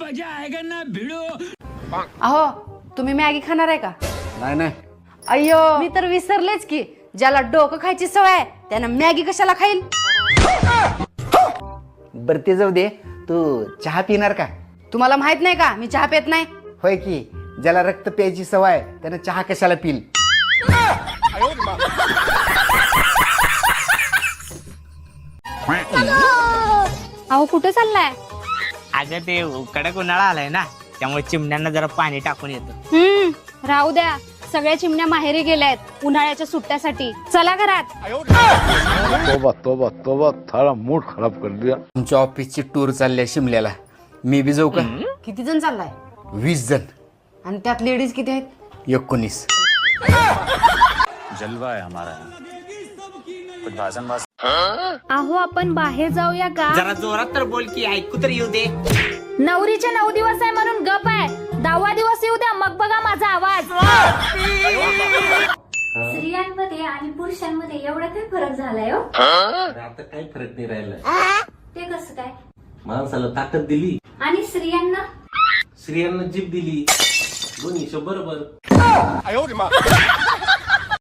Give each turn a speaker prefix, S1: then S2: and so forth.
S1: मजा आएगा ना भिड़ो.
S2: अहो तुम्ही मॅगी खाणार आहे का?
S3: नाही.
S2: अय्यो मी तर विसरलेच की, ज्याला डोकं खायची सवय आहे त्यानं मॅगी कशाला खाईल?
S3: बरं ते जाऊ दे, तू चहा पिणार का?
S2: तुम्हाला माहित नाही का मी चहा पेत नाही?
S3: होय की, ज्याला रक्त प्यायची सवय आहे त्यानं चहा कशाला पिल?
S4: अहो कुठे चाललाय?
S5: अगं ते कडक उन्हाळा आलाय ना, त्यामुळे चिमण्यांना जरा पाणी टाकून येतो.
S4: राहू द्या, सगळ्या चिमण्या माहेरी गेल्यात उन्हाळ्याच्या सुट्ट्यासाठी. चला घरात.
S6: तोबा तोबा तोबा, थाळा मूड खराब कर दिया.
S3: तुमच्या ऑफिसची टूर चालली आहे शिमल्याला, मी बी जाऊ का?
S2: किती जण चाललाय?
S3: 20 जण.
S2: आणि त्यात लेडीज किती आहेत?
S3: 19.
S7: जलवा है हमारा. कुछ भाषण वास.
S4: अहो आपण बाहेर जाऊया का?
S5: जरा जोरात तर बोल की, ऐकू तर येऊ दे.
S4: नवरीचे 9 दिवस आहे म्हणून गप आहे. 10वा दिवस येऊ द्या, मग बघा माझा आवाज.
S8: स्त्रियांमध्ये आणि पुरुषांमध्ये एवढा काय फरक झालाय हो?
S9: आता काही फरक नाही राहिला.
S8: ते कसं काय?
S9: माणसाला ताकद दिली
S8: आणि स्त्रियांना?
S9: स्त्रियांना जीभ दिली. दोन्ही बरोबर.